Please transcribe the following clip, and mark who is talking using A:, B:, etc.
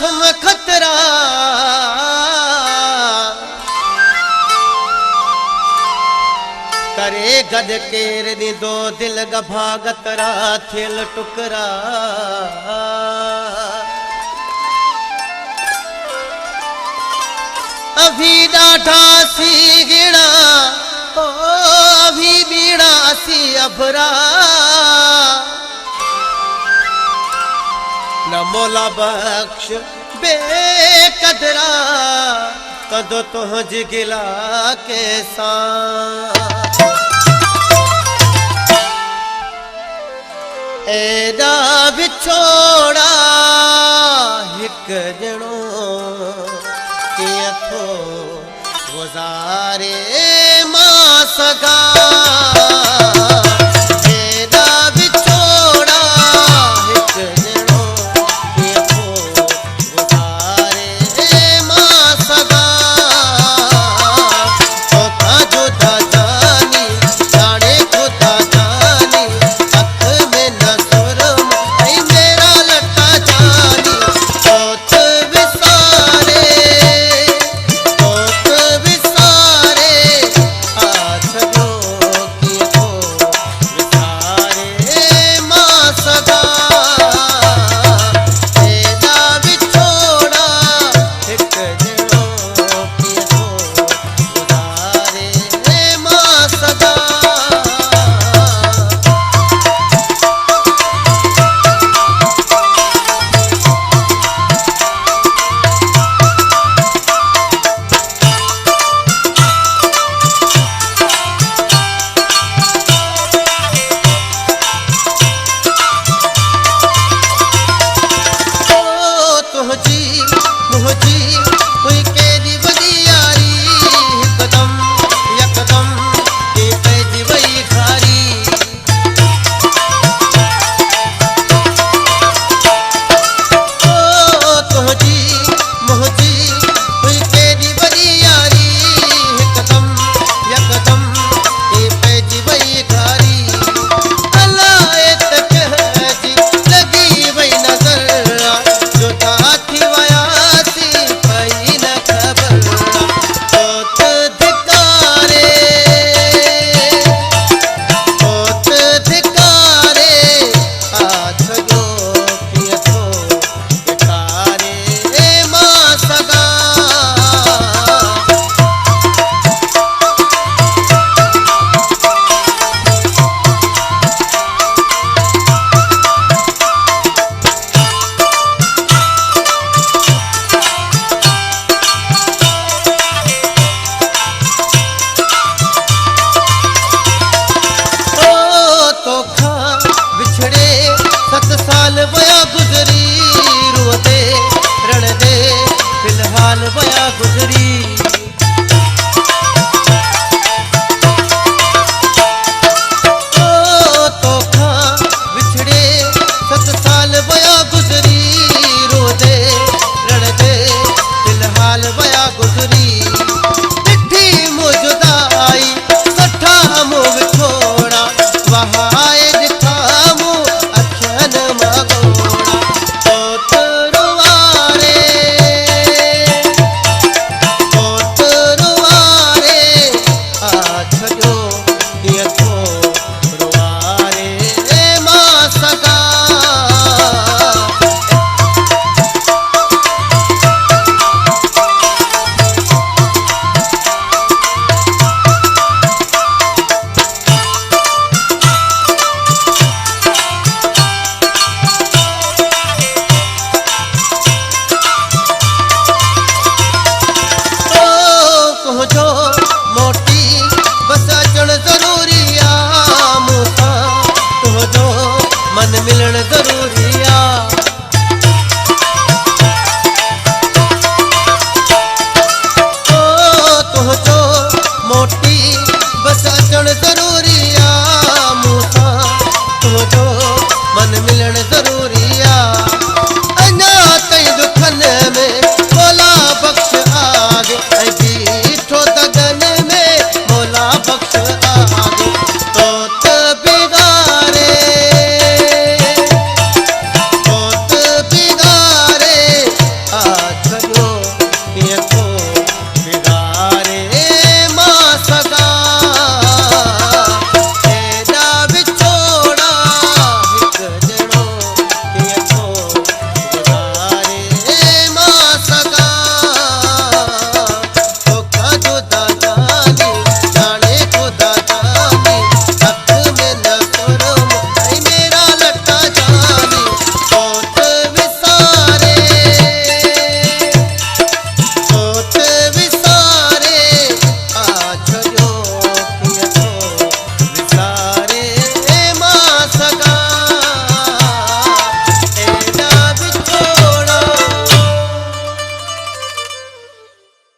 A: हाथ में खतरा करे गद केर दी दो दिल गभागतरा थिल टुकरा अभी डाढ़ा सी गिड़ा ओ अभी बीड़ा सी अभरा न मोला बख्श बेकदरा कदो तुझ गिला के साथ एदा बिछोड़ा हिक जणो किया थो गुजारे मां सगा एदा बिछोड़ा हिक जणो किया थो गुजारे मां सगा तोता जुदा जानी जाने खुदा जानी अख में न सुरम ऐ मेरा लटा जानी तोत विसारे हाथ जो की हो विसारे मां सगा एदा बिछोड़ा हिक जणो की हो गुजारे मां सगा मुझी कोई केदी बदी यारी एकदम यकदम के पैदी वही खारी ओ तुझी मुझी कोई केदी बदी यारी एकदम यकदम के पैदी वही खारी अल्लाह तक जी लगी वही नजर जो थी वया बया गुजरी रुअते रण दे फिलहाल बया गुजरी